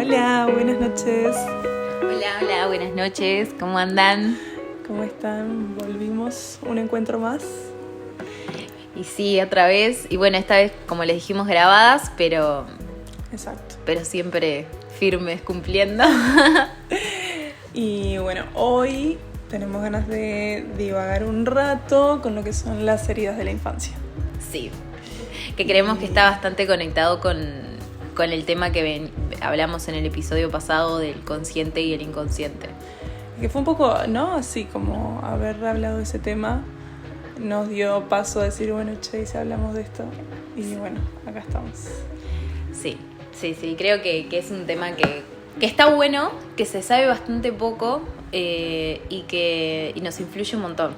Hola, buenas noches. Hola, buenas noches, ¿cómo andan? ¿Cómo están? Volvimos, un encuentro más. Y sí, otra vez, y bueno, esta vez como les dijimos grabadas, pero Exacto. siempre firmes, cumpliendo. Y bueno, hoy tenemos ganas de divagar un rato con lo que son las heridas de la infancia. Sí, que creemos que está bastante conectado con el tema que hablamos en el episodio pasado del consciente y el inconsciente. Que fue un poco, ¿no? Así como haber hablado de ese tema nos dio paso a decir, bueno, che, si hablamos de esto. Y bueno, acá estamos. Sí, creo que es un tema que está bueno, que se sabe bastante poco y nos influye un montón.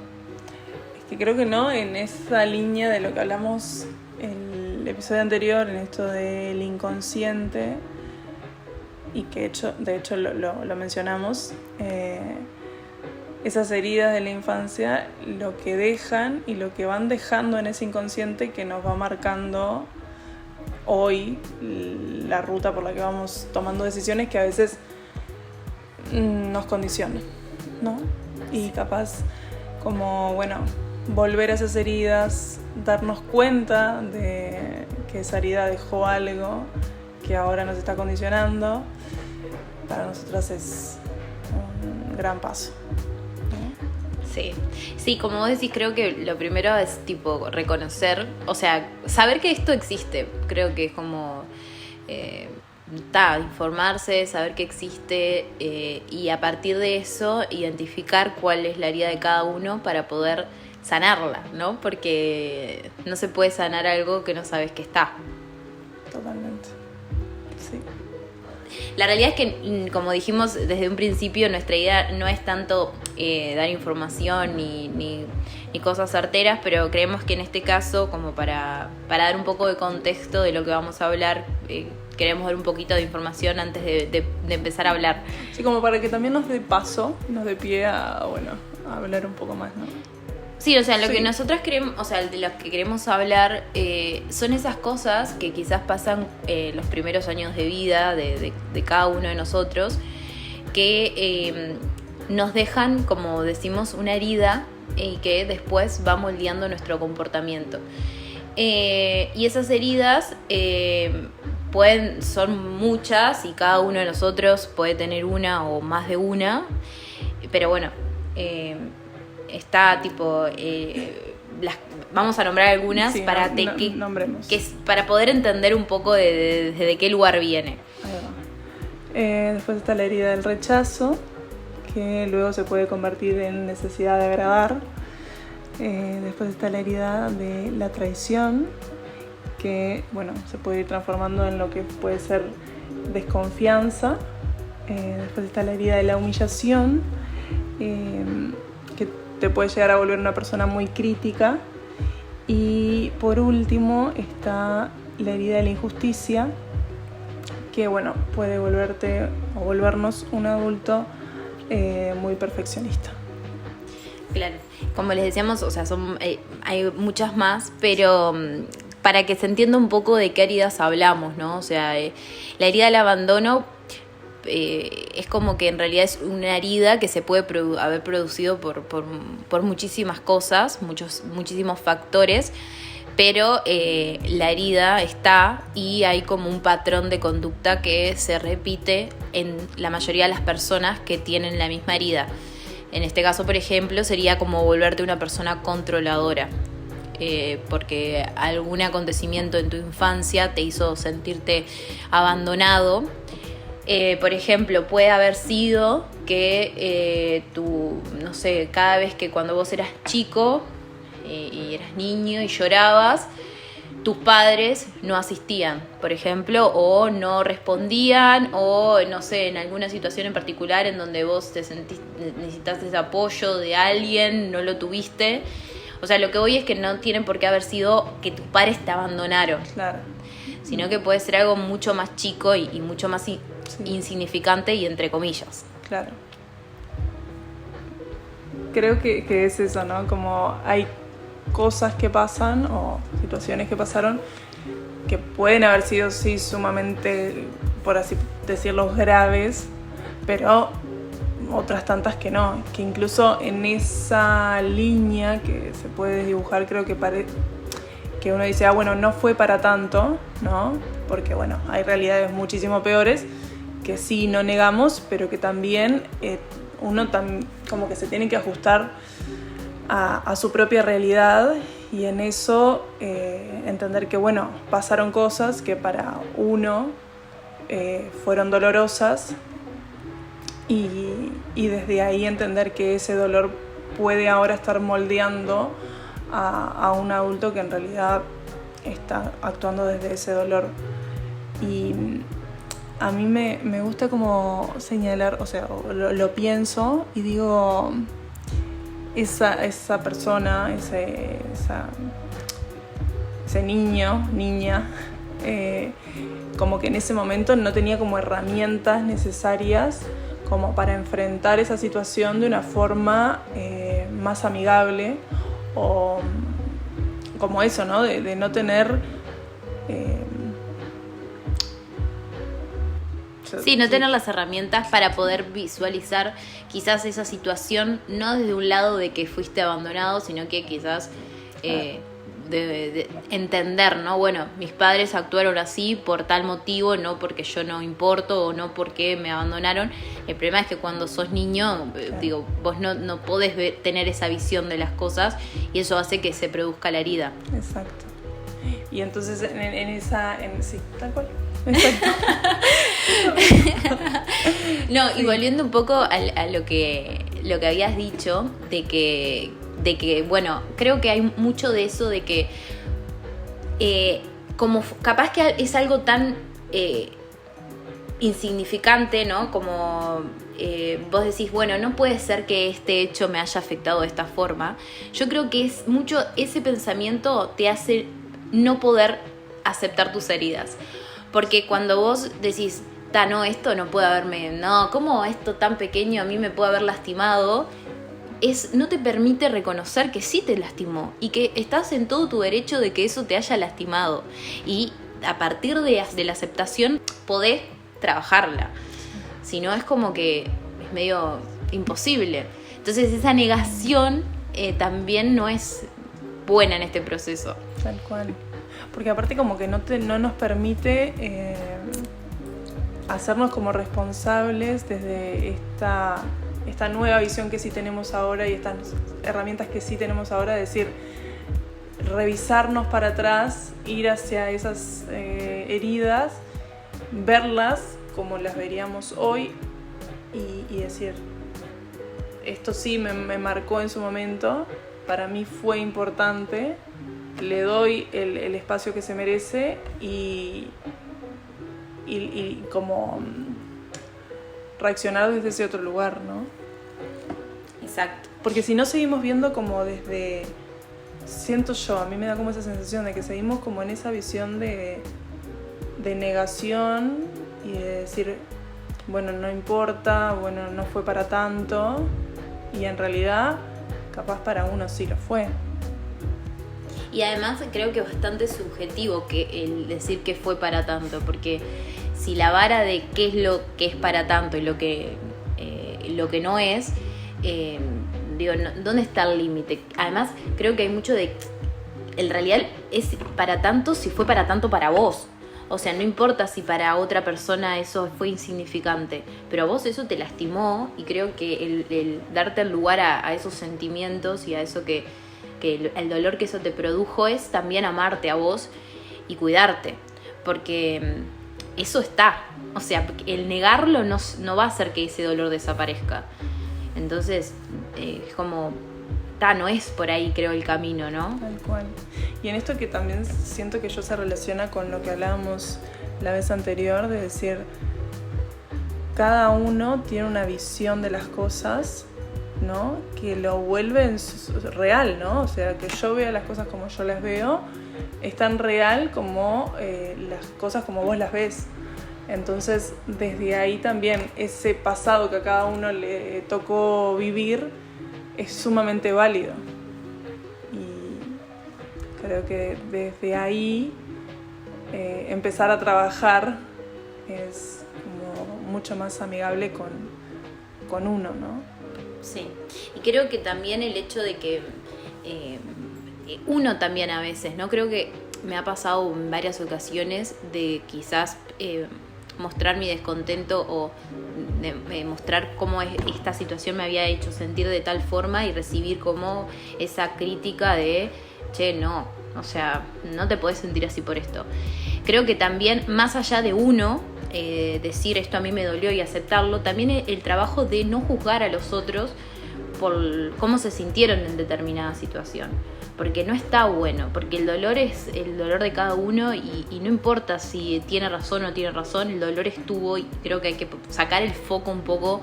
Es que creo que no, en esa línea de lo que hablamos el episodio anterior, en esto del inconsciente, y que de hecho lo mencionamos, esas heridas de la infancia, lo que dejan y lo que van dejando en ese inconsciente que nos va marcando hoy la ruta por la que vamos tomando decisiones que a veces nos condicionan, ¿no? Y capaz como, bueno, volver a esas heridas, darnos cuenta de que esa herida dejó algo que ahora nos está condicionando, para nosotras es un gran paso. Sí, como vos decís, creo que lo primero es tipo reconocer, o sea, saber que esto existe. Creo que es como informarse, saber que existe y a partir de eso identificar cuál es la herida de cada uno para poder sanarla, ¿no? Porque no se puede sanar algo que no sabes que está. Totalmente. Sí. La realidad es que, como dijimos desde un principio, nuestra idea no es tanto dar información ni cosas certeras, pero creemos que en este caso, como para dar un poco de contexto de lo que vamos a hablar, queremos dar un poquito de información antes de empezar a hablar. Sí, como para que también nos dé paso, nos dé pie a hablar un poco más, ¿no? Sí, o sea, lo que nosotros queremos, o sea, de lo que queremos hablar son esas cosas que quizás pasan los primeros años de vida de cada uno de nosotros, que nos dejan, como decimos, una herida y que después va moldeando nuestro comportamiento. Y esas heridas son muchas y cada uno de nosotros puede tener una o más de una, pero bueno, está tipo vamos a nombrar algunas, sí, para para poder entender un poco de qué lugar viene. Después está la herida del rechazo, que luego se puede convertir en necesidad de agradar. Después está la herida de la traición, que bueno, se puede ir transformando en lo que puede ser desconfianza. Después está la herida de la humillación, que te puede llegar a volver una persona muy crítica. Y por último está la herida de la injusticia, que bueno, puede volvernos un adulto muy perfeccionista. Claro, como les decíamos, o sea, hay muchas más, pero para que se entienda un poco de qué heridas hablamos, ¿no? O sea, la herida del abandono es como que en realidad es una herida que se puede haber producido por muchísimas cosas, muchísimos factores, pero la herida está y hay como un patrón de conducta que se repite en la mayoría de las personas que tienen la misma herida. En este caso, por ejemplo, sería como volverte una persona controladora, porque algún acontecimiento en tu infancia te hizo sentirte abandonado. Por ejemplo, puede haber sido que no sé, cada vez que cuando vos eras chico y eras niño y llorabas, tus padres no asistían, por ejemplo, o no respondían, o no sé, en alguna situación en particular en donde vos necesitaste ese apoyo de alguien, no lo tuviste. O sea, lo que voy es que no tiene por qué haber sido que tus padres te abandonaron. Claro. Sino que puede ser algo mucho más chico y mucho más insignificante y entre comillas. Claro. Creo que es eso, ¿no? Como hay cosas que pasan o situaciones que pasaron que pueden haber sido sí sumamente, por así decirlo, graves, pero otras tantas que no, que incluso en esa línea que se puede dibujar, creo que uno dice, bueno, no fue para tanto, ¿no? Porque bueno, hay realidades muchísimo peores que sí no negamos, pero que también uno como que se tiene que ajustar a su propia realidad, y en eso entender que bueno, pasaron cosas que para uno fueron dolorosas, y desde ahí entender que ese dolor puede ahora estar moldeando a un adulto que en realidad está actuando desde ese dolor. Y a mí me gusta como señalar, o sea, lo pienso y digo, esa persona, ese niño, niña, como que en ese momento no tenía como herramientas necesarias como para enfrentar esa situación de una forma más amigable, o como eso, ¿no? De no tener... no tener las herramientas para poder visualizar quizás esa situación, no desde un lado de que fuiste abandonado, sino que quizás de entender, ¿no? Bueno, mis padres actuaron así por tal motivo, no porque yo no importo o no porque me abandonaron. El problema es que cuando sos niño, digo, vos no podés tener esa visión de las cosas, y eso hace que se produzca la herida. Exacto. Y entonces sí, tal cual. Exacto. No, sí. Y volviendo un poco a lo que habías dicho, de que, bueno, creo que hay mucho de eso, de que como capaz que es algo tan insignificante, ¿no? Como vos decís, bueno, no puede ser que este hecho me haya afectado de esta forma. Yo creo que es mucho ese pensamiento te hace no poder aceptar tus heridas. Porque cuando vos decís, no, esto no puede haberme, no, ¿cómo esto tan pequeño a mí me puede haber lastimado? No te permite reconocer que sí te lastimó y que estás en todo tu derecho de que eso te haya lastimado. Y a partir de la aceptación podés trabajarla. Si no, es como que es medio imposible. Entonces esa negación también no es buena en este proceso. Tal cual. Porque aparte como que no nos permite hacernos como responsables desde esta nueva visión que sí tenemos ahora y estas herramientas que sí tenemos ahora, es decir, revisarnos para atrás, ir hacia esas heridas, verlas como las veríamos hoy y decir, esto sí me marcó en su momento, para mí fue importante, le doy el espacio que se merece y como reaccionar desde ese otro lugar, ¿no? Exacto. Porque si no seguimos viendo como desde... Siento yo, a mí me da como esa sensación de que seguimos como en esa visión de negación y de decir, bueno, no importa, bueno, no fue para tanto, y en realidad capaz para uno sí lo fue. Y además creo que es bastante subjetivo que el decir que fue para tanto, porque si la vara de qué es lo que es para tanto y lo que no es, digo, ¿dónde está el límite? Además creo que hay mucho de, en realidad es para tanto si fue para tanto para vos. O sea, no importa si para otra persona eso fue insignificante, pero a vos eso te lastimó, y creo que el darte el lugar a esos sentimientos y a eso que el dolor que eso te produjo es también amarte a vos y cuidarte, porque eso está, o sea, el negarlo no va a hacer que ese dolor desaparezca. Entonces es como, no es por ahí, creo, el camino, ¿no? Tal cual. Y en esto que también siento que yo se relaciona con lo que hablábamos la vez anterior, de decir, cada uno tiene una visión de las cosas, ¿no? Que lo vuelve real, ¿no? O sea, que yo vea las cosas como yo las veo, es tan real como las cosas como vos las ves. Entonces, desde ahí también ese pasado que a cada uno le tocó vivir es sumamente válido. Y creo que desde ahí empezar a trabajar es como mucho más amigable con uno, ¿no? Sí, y creo que también el hecho de que uno también a veces, ¿no? Creo que me ha pasado en varias ocasiones de quizás mostrar mi descontento o de mostrar cómo esta situación me había hecho sentir de tal forma y recibir como esa crítica de, che, no, o sea, no te podés sentir así por esto. Creo que también, más allá de uno, decir esto a mí me dolió y aceptarlo, también el trabajo de no juzgar a los otros por cómo se sintieron en determinada situación, porque no está bueno, porque el dolor es el dolor de cada uno y no importa si tiene razón o no tiene razón, el dolor estuvo y creo que hay que sacar el foco un poco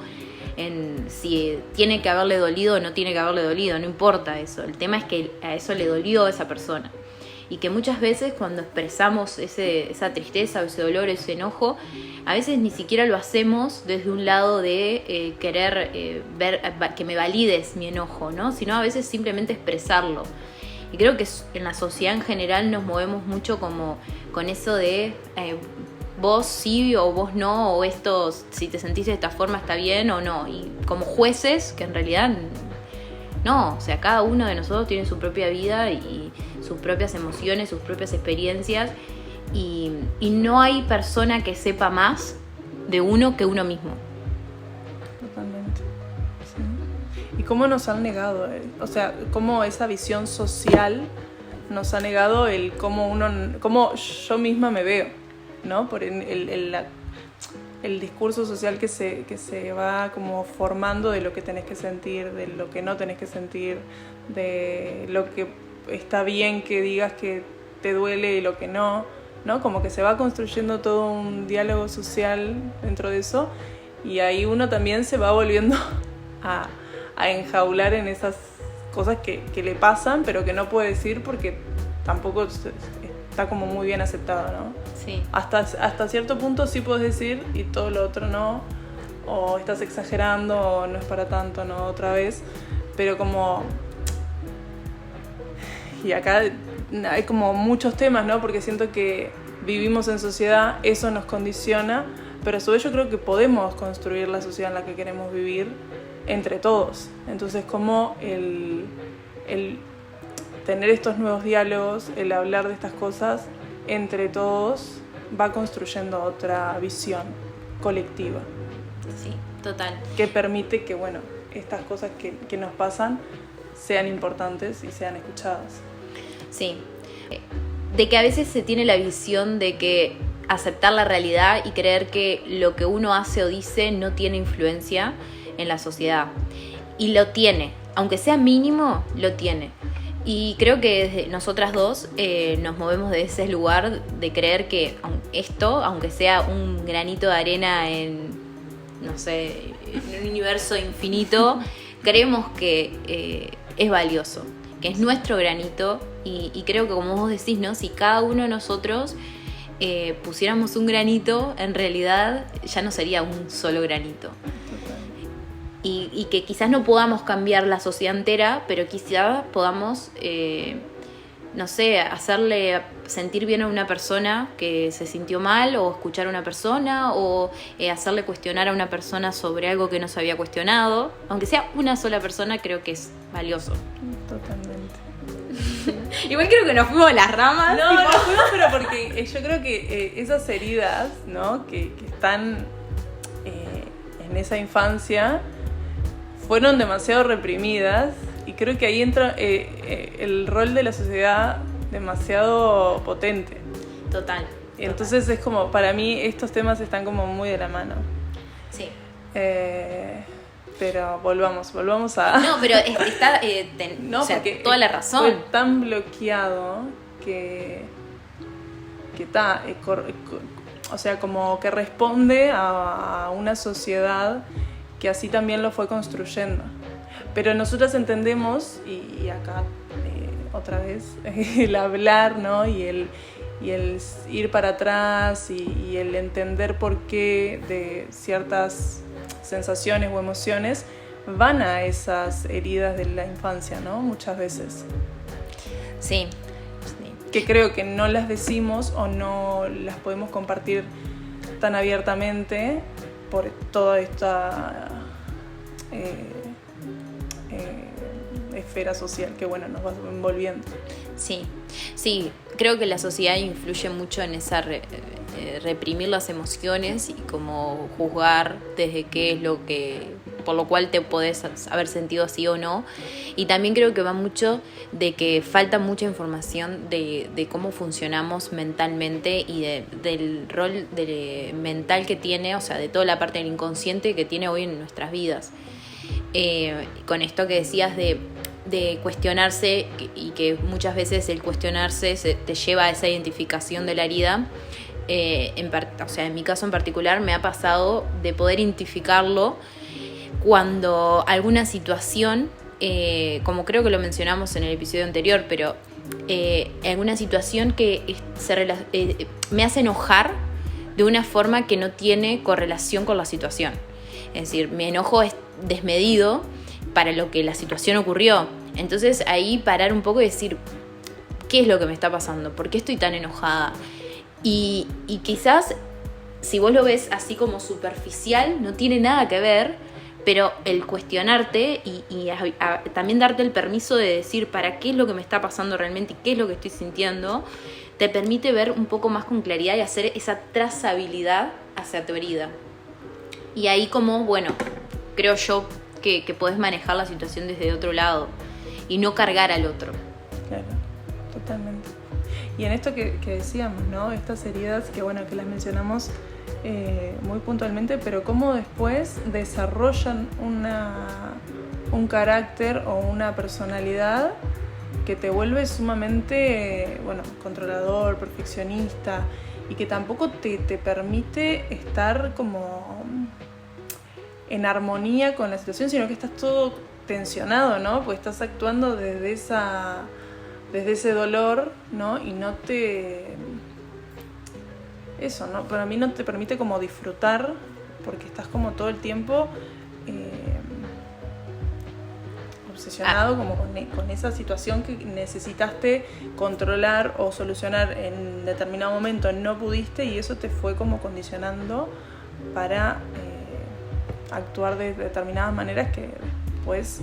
en si tiene que haberle dolido o no tiene que haberle dolido, no importa eso, el tema es que a eso le dolió a esa persona. Y que muchas veces cuando expresamos esa tristeza o ese dolor, ese enojo, a veces ni siquiera lo hacemos desde un lado de querer ver que me valides mi enojo, ¿no? Sino a veces simplemente expresarlo. Y creo que en la sociedad en general nos movemos mucho como con eso de vos sí o vos no, o esto, si te sentís de esta forma está bien o no. Y como jueces, que en realidad no, o sea, cada uno de nosotros tiene su propia vida y sus propias emociones, sus propias experiencias y no hay persona que sepa más de uno que uno mismo. Totalmente. Sí. ¿Y cómo nos han negado? O sea, cómo esa visión social nos ha negado el cómo yo misma me veo, ¿no? Por el discurso social que se va como formando de lo que tenés que sentir, de lo que no tenés que sentir, de lo que está bien que digas que te duele y lo que no, ¿no? Como que se va construyendo todo un diálogo social dentro de eso y ahí uno también se va volviendo a enjaular en esas cosas que le pasan pero que no puede decir porque tampoco está como muy bien aceptado, ¿no? Sí. Hasta cierto punto sí puedes decir y todo lo otro no, o estás exagerando o no es para tanto, ¿no? Otra vez, pero como... Y acá hay como muchos temas, ¿no? Porque siento que vivimos en sociedad, eso nos condiciona, pero a su vez yo creo que podemos construir la sociedad en la que queremos vivir entre todos. Entonces, como el tener estos nuevos diálogos, el hablar de estas cosas entre todos va construyendo otra visión colectiva. Sí, total. Que permite que, bueno, estas cosas que nos pasan sean importantes y sean escuchadas. Sí, de que a veces se tiene la visión de que aceptar la realidad y creer que lo que uno hace o dice no tiene influencia en la sociedad. Y lo tiene, aunque sea mínimo, lo tiene. Y creo que desde nosotras dos nos movemos de ese lugar de creer que esto, aunque sea un granito de arena en, no sé, en un universo infinito, creemos que es valioso, que es nuestro granito y creo que como vos decís, ¿no? Si cada uno de nosotros pusiéramos un granito, en realidad ya no sería un solo granito. Y que quizás no podamos cambiar la sociedad entera, pero quizás podamos, no sé, hacerle sentir bien a una persona que se sintió mal, o escuchar a una persona, o hacerle cuestionar a una persona sobre algo que no se había cuestionado. Aunque sea una sola persona, creo que es valioso. Totalmente. Igual creo que nos fuimos a las ramas. No, nos fuimos, pero porque yo creo que esas heridas, ¿no? que están en esa infancia fueron demasiado reprimidas y creo que ahí entra el rol de la sociedad demasiado potente. Total. Entonces es como, para mí estos temas están como muy de la mano. Sí. Pero volvamos a... No, pero está no, o sea, porque toda la razón. Fue tan bloqueado que está, o sea, como que responde a una sociedad que así también lo fue construyendo. Pero nosotras entendemos, y acá otra vez, el hablar, ¿no? y el ir para atrás y el entender por qué de ciertas sensaciones o emociones van a esas heridas de la infancia, ¿no? Muchas veces. Sí. que creo que no las decimos o no las podemos compartir tan abiertamente por toda esta esfera social que bueno nos va envolviendo. Sí, creo que la sociedad influye mucho en esa reprimir las emociones y como juzgar desde qué es lo que, por lo cual te podés haber sentido así o no. Y también creo que va mucho de que falta mucha información de cómo funcionamos mentalmente y del rol mental que tiene, o sea, de toda la parte del inconsciente que tiene hoy en nuestras vidas. Con esto que decías de cuestionarse, y que muchas veces el cuestionarse te lleva a esa identificación de la herida. En mi caso en particular me ha pasado de poder identificarlo cuando alguna situación, como creo que lo mencionamos en el episodio anterior, pero alguna situación que me hace enojar de una forma que no tiene correlación con la situación. Es decir, mi enojo es desmedido para lo que la situación ocurrió. Entonces ahí parar un poco y decir, ¿qué es lo que me está pasando? ¿Por qué estoy tan enojada? Y quizás, si vos lo ves así como superficial, no tiene nada que ver, pero el cuestionarte y también darte el permiso de decir para qué es lo que me está pasando realmente y qué es lo que estoy sintiendo, te permite ver un poco más con claridad y hacer esa trazabilidad hacia tu herida. Y ahí como, bueno, creo yo que podés manejar la situación desde otro lado y no cargar al otro. Claro, totalmente. Y en esto que decíamos, ¿no? Estas heridas que, bueno, que las mencionamos muy puntualmente, pero cómo después desarrollan un carácter o una personalidad que te vuelve sumamente, bueno, controlador, perfeccionista, y que tampoco te permite estar como en armonía con la situación, sino que estás todo tensionado, ¿no? Porque estás actuando desde ese dolor, ¿no? Y no te... Eso, ¿no? Para mí no te permite como disfrutar, porque estás como todo el tiempo obsesionado como con esa situación que necesitaste controlar o solucionar en determinado momento, no pudiste, y eso te fue como condicionando para actuar de determinadas maneras que después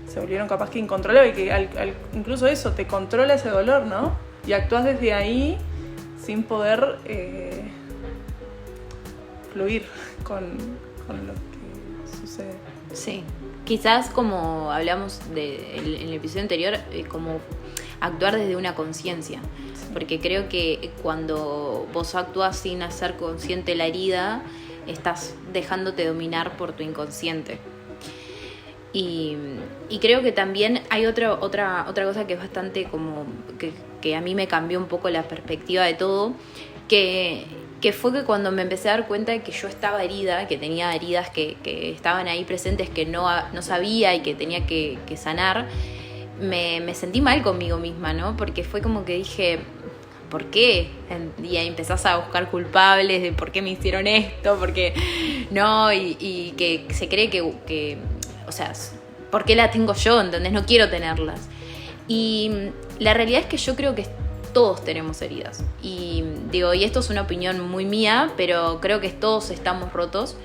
se volvieron capaz que incontrolables, y que incluso eso te controla ese dolor, ¿no? Y actúas desde ahí sin poder fluir con lo que sucede. Sí, quizás como hablamos en el episodio anterior, como actuar desde una conciencia, sí. Porque creo que cuando vos actúas sin hacer consciente la herida, estás dejándote dominar por tu inconsciente. Y creo que también hay otra cosa que es bastante como que a mí me cambió un poco la perspectiva de todo, que fue que cuando me empecé a dar cuenta de que yo estaba herida, que tenía heridas que estaban ahí presentes, que no sabía y que tenía que sanar, me sentí mal conmigo misma, ¿no? Porque fue como que dije, ¿por qué? Y ahí empezás a buscar culpables de por qué me hicieron esto, porque no, y que se cree que o sea, ¿por qué la tengo yo? ¿Entendés? No quiero tenerlas. Y la realidad es que yo creo que todos tenemos heridas. Y digo, y esto es una opinión muy mía, pero creo que todos estamos rotos.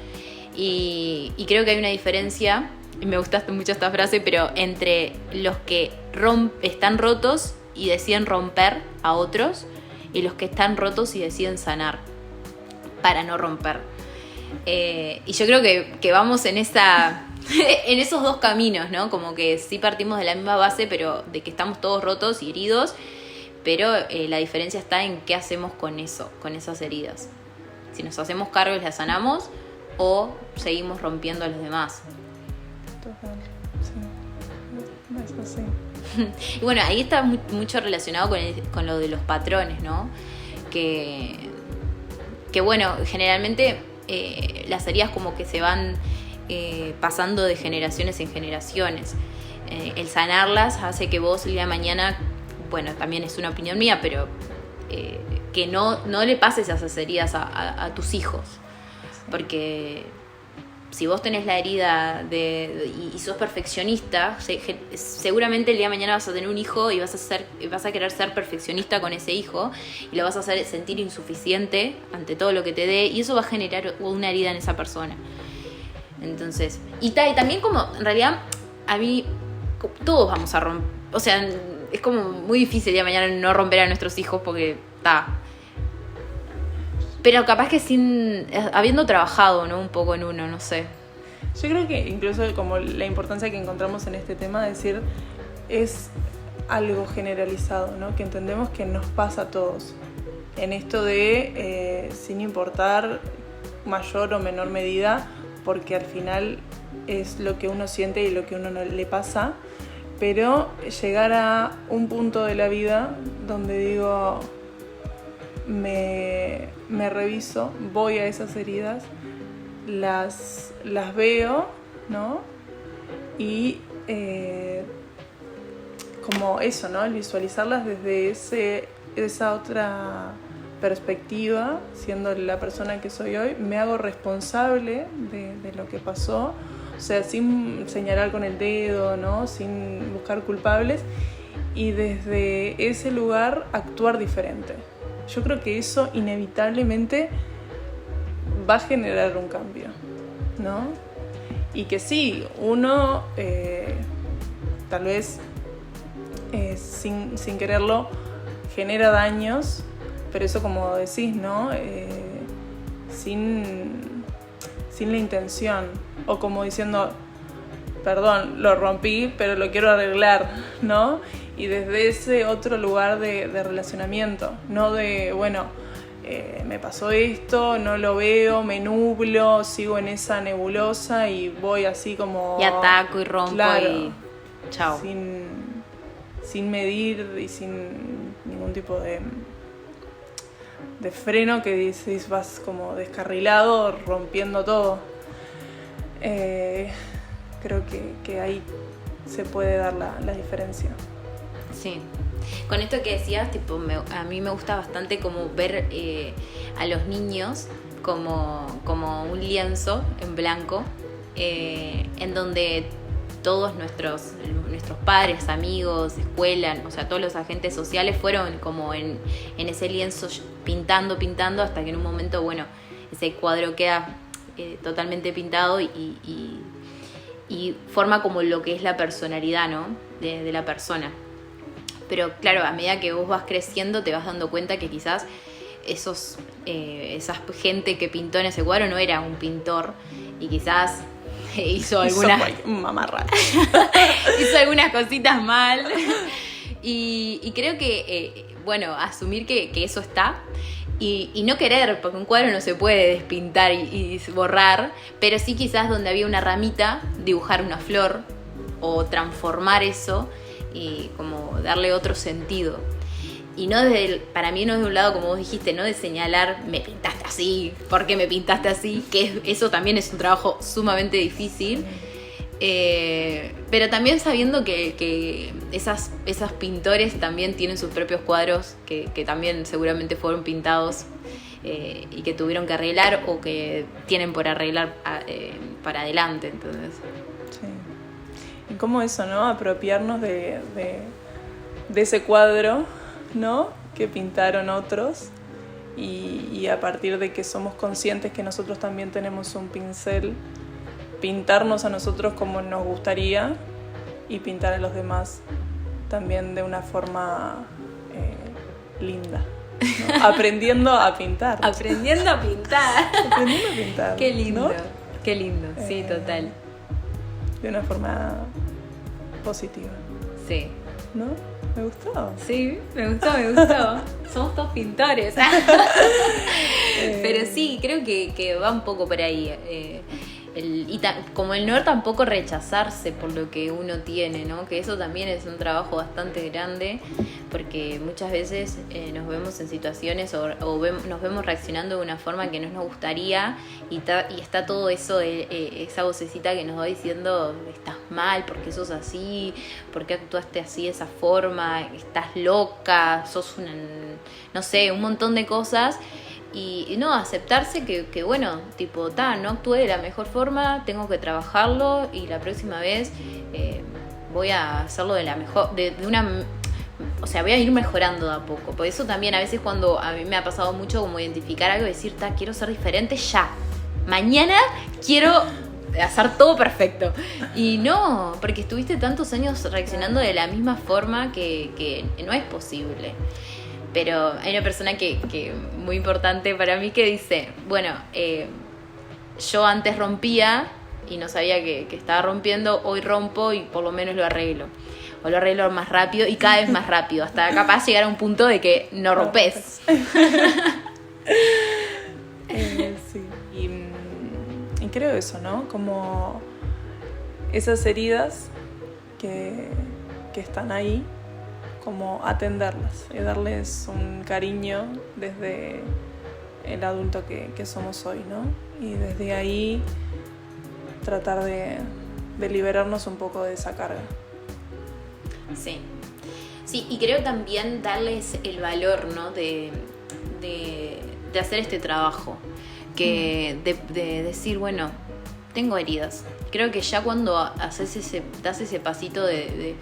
Y creo que hay una diferencia, y me gusta mucho esta frase, pero entre los que están rotos y deciden romper a otros, y los que están rotos y deciden sanar para no romper. Y yo creo que vamos en esos dos caminos, ¿no? Como que sí partimos de la misma base, pero de que estamos todos rotos y heridos, pero la diferencia está en qué hacemos con eso, con esas heridas. Si nos hacemos cargo y las sanamos, o seguimos rompiendo a los demás. Total, sí. Eso sí. Y bueno, ahí está mucho relacionado con lo de los patrones, ¿no? Que bueno, generalmente las heridas como que se van pasando de generaciones en generaciones. El sanarlas hace que vos el día de mañana, bueno, también es una opinión mía, pero que no le pases esas heridas a tus hijos, porque si vos tenés la herida y sos perfeccionista, seguramente el día de mañana vas a tener un hijo y vas a querer ser perfeccionista con ese hijo y lo vas a hacer sentir insuficiente ante todo lo que te dé, y eso va a generar una herida en esa persona. Entonces, y también como, en realidad, a mí, todos vamos a romper, o sea, es como muy difícil el día de mañana no romper a nuestros hijos porque pero capaz que habiendo trabajado, ¿no? Un poco en uno, no sé. Yo creo que incluso como la importancia que encontramos en este tema, es decir, es algo generalizado, ¿no? Que entendemos que nos pasa a todos. En esto de, sin importar mayor o menor medida, porque al final es lo que uno siente y lo que uno no le pasa, pero llegar a un punto de la vida donde digo, me reviso, voy a esas heridas, las veo, ¿no? Y como eso, ¿no? El visualizarlas desde esa otra perspectiva, siendo la persona que soy hoy, me hago responsable de lo que pasó, o sea, sin señalar con el dedo, ¿no? Sin buscar culpables, y desde ese lugar actuar diferente. Yo creo que eso inevitablemente va a generar un cambio, ¿no? Y que sí, uno tal vez sin quererlo genera daños, pero eso, como decís, ¿no? Sin la intención, o como diciendo, perdón, lo rompí, pero lo quiero arreglar, ¿no? Y desde ese otro lugar de relacionamiento, no de, bueno, me pasó esto, no lo veo, me nublo, sigo en esa nebulosa y voy así como... Y ataco y rompo, claro, y chao. Sin medir y sin ningún tipo de freno, que dices, vas como descarrilado, rompiendo todo. Creo que ahí se puede dar la diferencia. Sí. Con esto que decías, tipo, a mí me gusta bastante como ver a los niños como un lienzo en blanco, en donde todos nuestros padres, amigos, escuela, o sea, todos los agentes sociales fueron como en ese lienzo pintando hasta que en un momento, bueno, ese cuadro queda totalmente pintado y forma como lo que es la personalidad, ¿no? de la persona. Pero claro, a medida que vos vas creciendo te vas dando cuenta que quizás esa gente que pintó en ese cuadro no era un pintor y quizás hizo algunas hizo algunas cositas mal y creo que bueno, asumir que eso está y no querer, porque un cuadro no se puede despintar y borrar, pero sí quizás donde había una ramita dibujar una flor o transformar eso y como darle otro sentido. Y no para mí no es de un lado, como vos dijiste, no de señalar, me pintaste así, ¿por qué me pintaste así? Que eso también es un trabajo sumamente difícil. Pero también sabiendo que esas pintores también tienen sus propios cuadros que también seguramente fueron pintados y que tuvieron que arreglar o que tienen por arreglar para adelante, entonces. Sí. Y cómo eso, ¿no? Apropiarnos de ese cuadro, ¿no? Que pintaron otros y a partir de que somos conscientes que nosotros también tenemos un pincel, pintarnos a nosotros como nos gustaría y pintar a los demás también de una forma linda, ¿no? Aprendiendo a pintar. Aprendiendo a pintar. Qué lindo, ¿no? Qué lindo, sí, total. De una forma positiva. Sí. ¿No? ¿Me gustó? Sí, me gustó. Somos todos pintores. Pero sí, creo que va un poco por ahí. Como el no tampoco rechazarse por lo que uno tiene, ¿no? Que eso también es un trabajo bastante grande, porque muchas veces nos vemos en situaciones o nos vemos reaccionando de una forma que no nos gustaría y está todo eso, esa vocecita que nos va diciendo, estás mal, ¿por qué sos así? ¿Por qué actuaste así de esa forma? ¿Estás loca? ¿Sos una...? No sé, un montón de cosas. Y no, aceptarse que bueno, tipo, no actué de la mejor forma, tengo que trabajarlo y la próxima vez voy a hacerlo de la mejor, de una... O sea, voy a ir mejorando de a poco. Por eso también a veces cuando a mí me ha pasado mucho como identificar algo y decir, quiero ser diferente ya. Mañana quiero hacer todo perfecto. Y no, porque estuviste tantos años reaccionando de la misma forma que no es posible. Pero hay una persona que muy importante para mí que dice, bueno, yo antes rompía y no sabía que estaba rompiendo, hoy rompo y por lo menos lo arreglo. O lo arreglo más rápido y cada vez más rápido, hasta capaz llegar a un punto de que no rompes. Sí. Y creo eso, ¿no? Como esas heridas que están ahí, como atenderlas y darles un cariño desde el adulto que somos hoy, ¿no? Y desde ahí tratar de liberarnos un poco de esa carga. Sí, y creo también darles el valor, ¿no? de hacer este trabajo, que de decir, bueno, tengo heridas. Creo que ya cuando das ese pasito de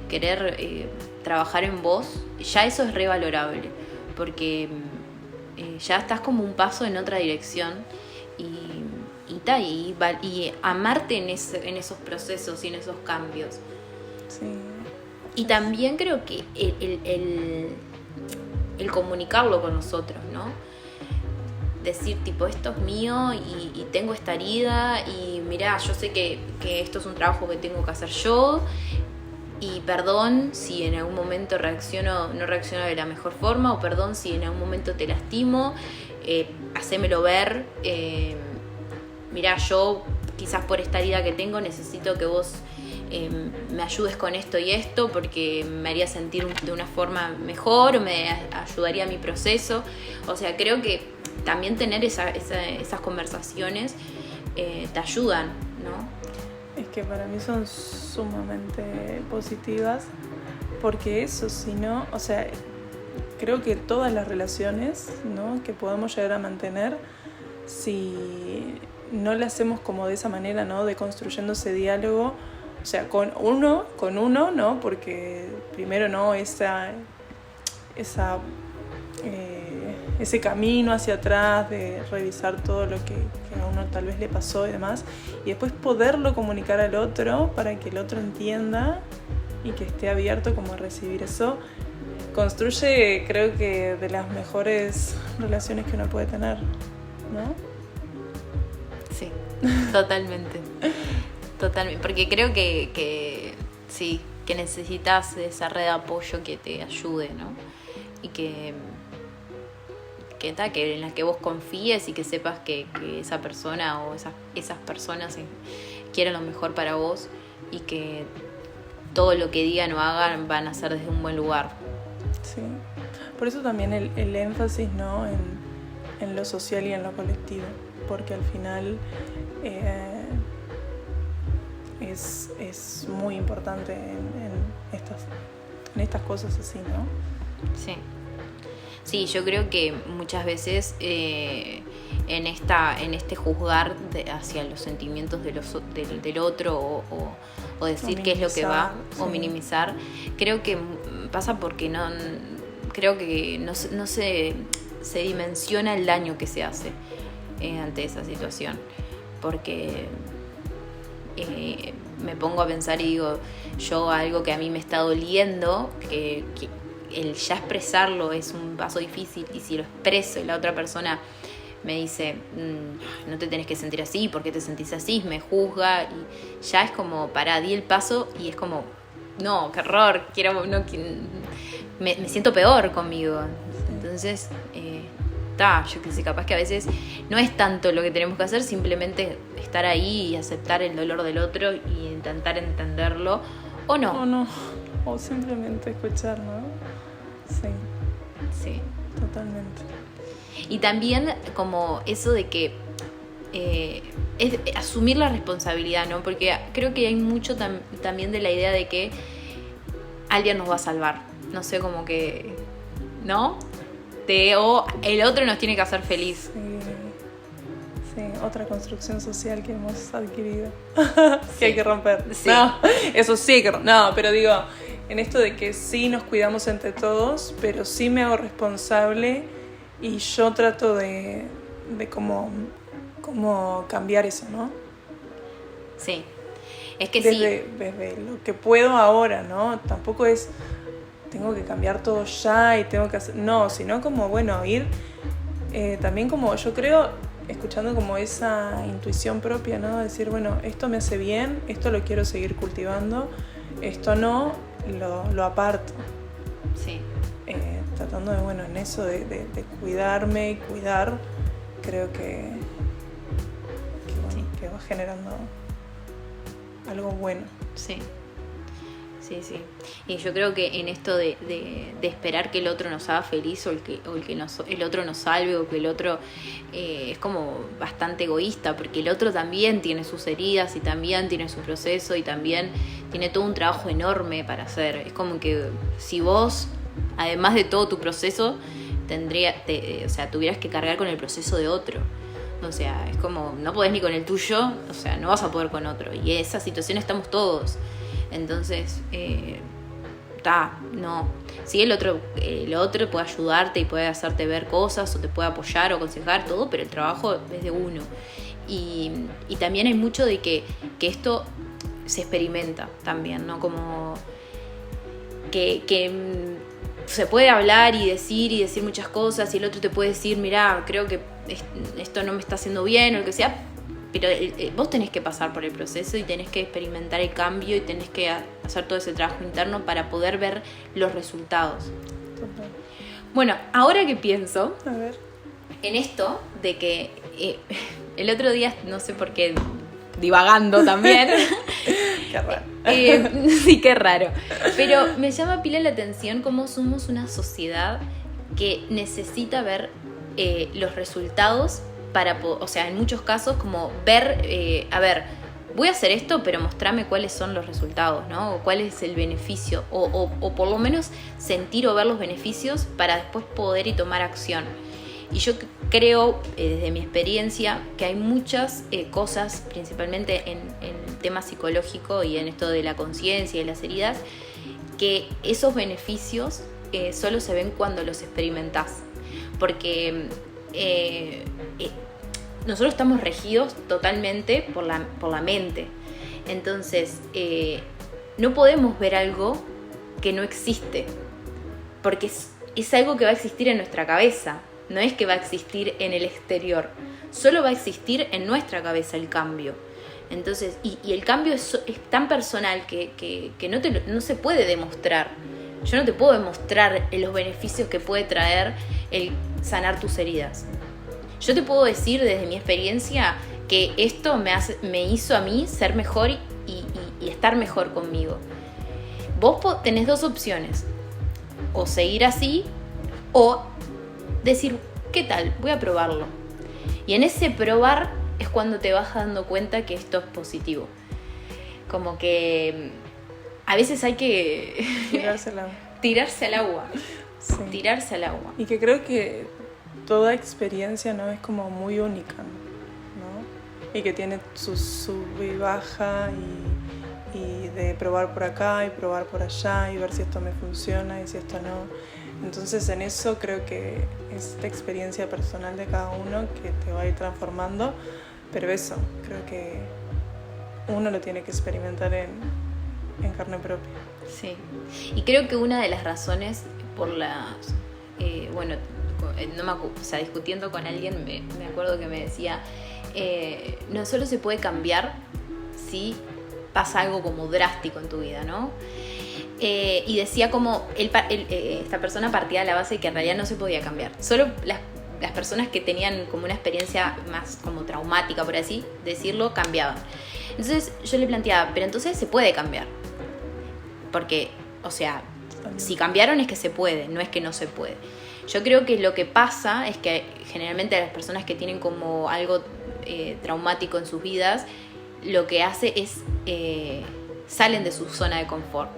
querer trabajar en vos, ya eso es revalorable, porque ya estás como un paso en otra dirección y amarte en esos procesos y en esos cambios. Sí. Y también creo que el comunicarlo con nosotros, ¿no? Decir, tipo, esto es mío y tengo esta herida y mirá, yo sé que esto es un trabajo que tengo que hacer yo y perdón si en algún momento no reacciono de la mejor forma, o perdón si en algún momento te lastimo, hacémelo ver. Mirá, yo quizás por esta herida que tengo necesito que vos me ayudes con esto y esto porque me haría sentir de una forma mejor o me ayudaría a mi proceso. O sea, creo que también tener esas conversaciones te ayudan, ¿no? Es que para mí son sumamente positivas, porque eso, si no, o sea, creo que todas las relaciones, ¿no?, que podamos llegar a mantener, si no las hacemos como de esa manera, ¿no?, de construyendo ese diálogo, o sea, con uno, ¿no? Porque primero, ¿no?, ese camino hacia atrás de revisar todo lo que a uno tal vez le pasó y demás, y después poderlo comunicar al otro para que el otro entienda y que esté abierto como a recibir eso, construye, creo que, de las mejores relaciones que uno puede tener, ¿no? Sí, totalmente. Totalmente, porque creo que sí, que necesitas esa red de apoyo que te ayude, ¿no? Y que en la que vos confíes y que sepas que esa persona o esas personas quieren lo mejor para vos y que todo lo que digan o hagan van a ser desde un buen lugar. Sí, por eso también el énfasis, ¿no?, en lo social y en lo colectivo, porque al final es muy importante en estas cosas así, ¿no? Sí, yo creo que muchas veces en este juzgar hacia los sentimientos del otro o decir qué es lo que va, sí, o minimizar, creo que pasa porque creo que no se dimensiona el daño que se hace ante esa situación, porque me pongo a pensar y digo, yo algo que a mí me está doliendo, que el ya expresarlo es un paso difícil, y si lo expreso y la otra persona me dice, no te tenés que sentir así, ¿por qué te sentís así?, me juzga, y ya es como, pará, di el paso, y es como, no, qué horror, me siento peor conmigo. Entonces, yo que sé, capaz que a veces no es tanto lo que tenemos que hacer, simplemente estar ahí y aceptar el dolor del otro y intentar entenderlo, o no. O simplemente escuchar, ¿no? Sí, totalmente. Y también como eso de que es asumir la responsabilidad, ¿no? Porque creo que hay mucho también de la idea de que alguien nos va a salvar. No sé, como que, ¿no? suerte o el otro nos tiene que hacer feliz. Sí, otra construcción social que hemos adquirido Sí. que hay que romper. Sí. No, eso sí que no, pero digo, en esto de que sí nos cuidamos entre todos, pero sí me hago responsable y yo trato de cómo cambiar eso, ¿no? Sí. Es que Desde lo que puedo ahora, ¿no? Tampoco es tengo que cambiar todo ya y tengo que hacer... No, sino como, bueno, ir también como, yo creo, escuchando como esa intuición propia, ¿no? Decir, bueno, esto me hace bien, esto lo quiero seguir cultivando, esto no, lo aparto. Sí. Tratando de, bueno, en eso de cuidarme y cuidar, creo que va generando algo bueno. Sí. Sí. Y yo creo que en esto de esperar que el otro nos haga feliz o el otro nos salve o que el otro es como bastante egoísta, porque el otro también tiene sus heridas y también tiene su proceso y también tiene todo un trabajo enorme para hacer. Es como que si vos, además de todo tu proceso, tuvieras que cargar con el proceso de otro. O sea, es como, no podés ni con el tuyo, o sea, no vas a poder con otro. Y en esa situación estamos todos. Entonces, no. Sí, el otro puede ayudarte y puede hacerte ver cosas o te puede apoyar o aconsejar, todo, pero el trabajo es de uno. Y también hay mucho de que esto se experimenta también, ¿no? Como que se puede hablar y decir muchas cosas y el otro te puede decir, mirá, creo que esto no me está haciendo bien o lo que sea, pero vos tenés que pasar por el proceso y tenés que experimentar el cambio y tenés que hacer todo ese trabajo interno para poder ver los resultados. Total. Bueno, ahora que pienso A ver. en esto de que el otro día, no sé por qué, divagando también. Qué raro. Sí, qué raro. Pero me llama pila la atención cómo somos una sociedad que necesita ver los resultados o sea, en muchos casos como ver, voy a hacer esto, pero mostrame cuáles son los resultados, ¿no? O cuál es el beneficio, o por lo menos sentir o ver los beneficios para después poder y tomar acción. Y yo creo, desde mi experiencia, que hay muchas cosas, principalmente en el tema psicológico y en esto de la conciencia y las heridas, que esos beneficios solo se ven cuando los experimentás. Porque nosotros estamos regidos totalmente por la mente. Entonces, no podemos ver algo que no existe, porque es algo que va a existir en nuestra cabeza. No es que va a existir en el exterior, solo va a existir en nuestra cabeza el cambio. Entonces, y el cambio es tan personal que no se puede demostrar. Yo no te puedo demostrar los beneficios que puede traer el sanar tus heridas. Yo te puedo decir desde mi experiencia que esto me hizo a mí ser mejor y estar mejor conmigo. Vos tenés dos opciones, o seguir así o decir, ¿qué tal? Voy a probarlo. Y en ese probar es cuando te vas dando cuenta que esto es positivo. Como que a veces hay que tirarse al agua. Sí. Tirarse al agua. Y que creo que toda experiencia, ¿no? Es como muy única, ¿no? Y que tiene su sub y baja y de probar por acá y probar por allá y ver si esto me funciona y si esto no. Entonces en eso creo que es la experiencia personal de cada uno que te va a ir transformando, pero eso, creo que uno lo tiene que experimentar en carne propia. Sí, y creo que una de las razones por las, discutiendo con alguien, me acuerdo que me decía, no solo se puede cambiar si pasa algo como drástico en tu vida, ¿no? Y decía como esta persona partía de la base de que en realidad no se podía cambiar. Solo las personas que tenían como una experiencia más como traumática, por así decirlo, cambiaban. Entonces yo le planteaba, pero entonces se puede cambiar. Porque, o sea, si cambiaron es que se puede, no es que no se puede. Yo creo que lo que pasa es que generalmente las personas que tienen como algo traumático en sus vidas, lo que hace es salen de su zona de confort.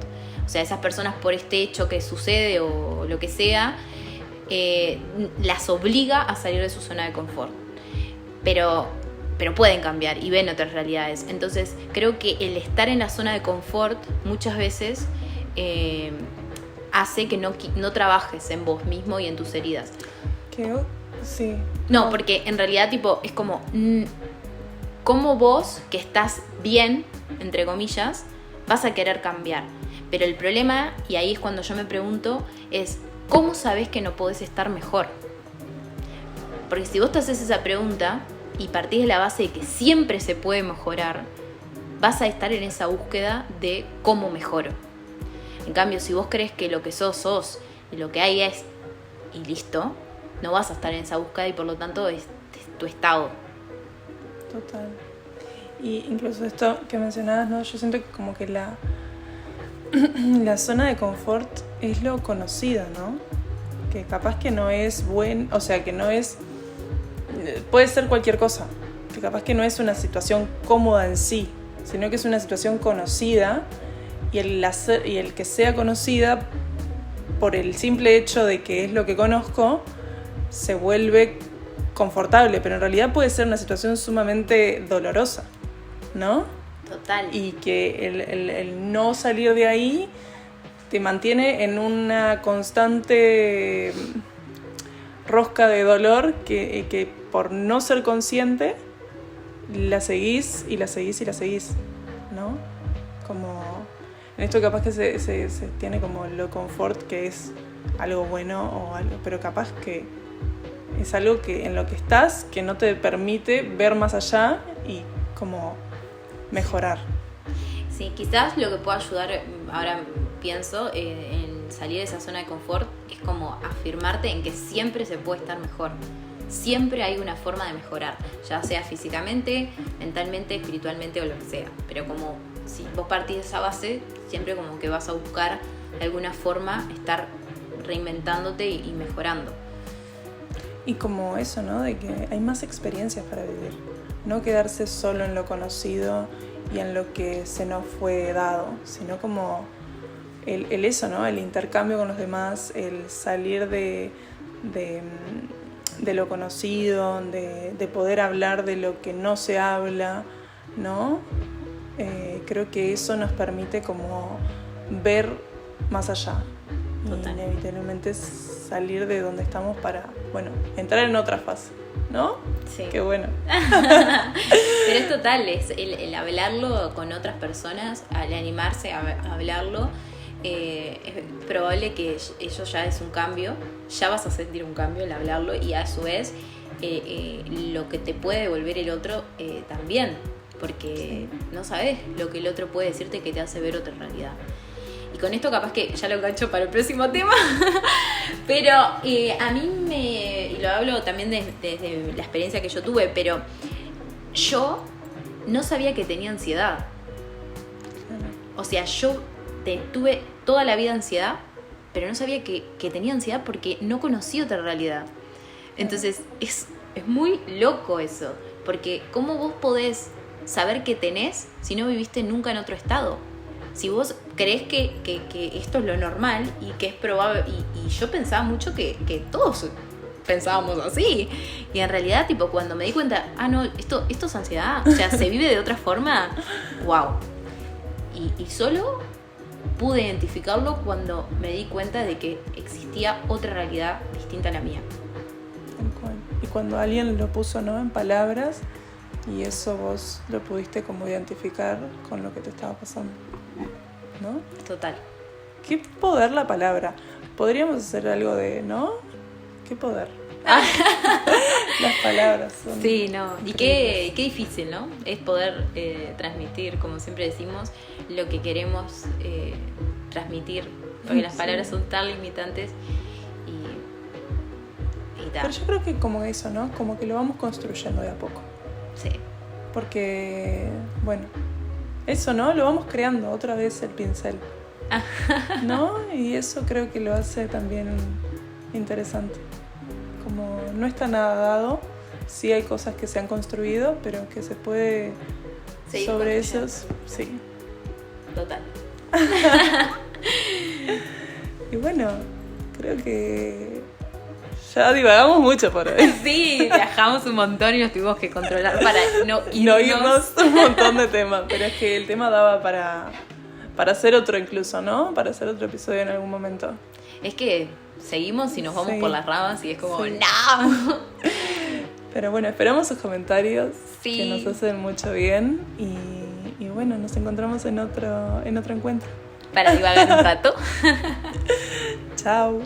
O sea, esas personas por este hecho que sucede o lo que sea, las obliga a salir de su zona de confort. Pero pueden cambiar y ven otras realidades. Entonces creo que el estar en la zona de confort muchas veces hace que no trabajes en vos mismo y en tus heridas. Sí. No, porque en realidad tipo es como cómo vos, que estás bien, entre comillas, vas a querer cambiar. Pero el problema, y ahí es cuando yo me pregunto, es ¿cómo sabés que no podés estar mejor? Porque si vos te haces esa pregunta y partís de la base de que siempre se puede mejorar, vas a estar en esa búsqueda de cómo mejoro. En cambio, si vos crees que lo que sos y lo que hay es y listo, no vas a estar en esa búsqueda y por lo tanto es tu estado. Total. Y incluso esto que mencionabas, ¿no? Yo siento que como que la zona de confort es lo conocido, ¿no? Que capaz que no es o sea, que no es... Puede ser cualquier cosa. Que capaz que no es una situación cómoda en sí, sino que es una situación conocida y el que sea conocida por el simple hecho de que es lo que conozco se vuelve confortable, pero en realidad puede ser una situación sumamente dolorosa, ¿no? Total. Y que el no salir de ahí te mantiene en una constante rosca de dolor que por no ser consciente la seguís y la seguís y la seguís, ¿no? Como en esto capaz que se tiene como lo confort, que es algo bueno o algo, pero capaz que es algo que en lo que estás que no te permite ver más allá y como mejorar. Sí, quizás lo que pueda ayudar, ahora pienso, en salir de esa zona de confort es como afirmarte en que siempre se puede estar mejor. Siempre hay una forma de mejorar, ya sea físicamente, mentalmente, espiritualmente o lo que sea. Pero como si vos partís de esa base, siempre como que vas a buscar de alguna forma estar reinventándote y mejorando. Y como eso, ¿no? De que hay más experiencias para vivir. No quedarse solo en lo conocido y en lo que se nos fue dado, sino como el eso, ¿no? El intercambio con los demás, el salir de lo conocido, de poder hablar de lo que no se habla, ¿no? Creo que eso nos permite como ver más allá. Total. Y inevitablemente salir de donde estamos para, bueno, entrar en otra fase, ¿no? Sí. Qué bueno. Pero es total, es el hablarlo con otras personas, al animarse a hablarlo, es probable que eso ya es un cambio, ya vas a sentir un cambio al hablarlo y a su vez lo que te puede devolver el otro también, porque no sabes lo que el otro puede decirte que te hace ver otra realidad. Y con esto capaz que ya lo engancho para el próximo tema, pero a mí y lo hablo también desde la experiencia que yo tuve, pero yo no sabía que tenía ansiedad. O sea, yo tuve toda la vida ansiedad, pero no sabía que tenía ansiedad porque no conocía otra realidad. Entonces es muy loco eso, porque ¿cómo vos podés saber que tenés si no viviste nunca en otro estado? Si vos crees que esto es lo normal y que es probable, y yo pensaba mucho que todos pensábamos así, y en realidad tipo cuando me di cuenta, no, esto es ansiedad, o sea, se vive de otra forma, wow, y solo pude identificarlo cuando me di cuenta de que existía otra realidad distinta a la mía. Y cuando alguien lo puso, ¿no?, en palabras, y eso vos lo pudiste como identificar con lo que te estaba pasando, ¿no? Total. Qué poder la palabra. Podríamos hacer algo de, ¿no? Qué poder. Las palabras son... Sí, no. Y qué difícil, ¿no? Es poder transmitir, como siempre decimos, lo que queremos transmitir, porque las palabras son tan limitantes y tal. Pero yo creo que como eso, ¿no? Como que lo vamos construyendo de a poco. Sí. Porque, bueno, eso, ¿no? Lo vamos creando otra vez el pincel, ¿no? Y eso creo que lo hace también interesante. Como no está nada dado, sí hay cosas que se han construido, pero que se puede seguir sobre construyendo. esos, sí. Total. Y bueno, creo que Ya divagamos mucho por hoy. Sí, viajamos un montón y nos tuvimos que controlar para no No irnos un montón de temas, pero es que el tema daba para hacer otro incluso, ¿no? Para hacer otro episodio en algún momento. Es que seguimos y nos vamos Sí. por las ramas y es como, Sí. ¡no! Pero bueno, esperamos sus comentarios, Sí. que nos hacen mucho bien y bueno, nos encontramos en otro encuentro. Para divagar un rato. Chao.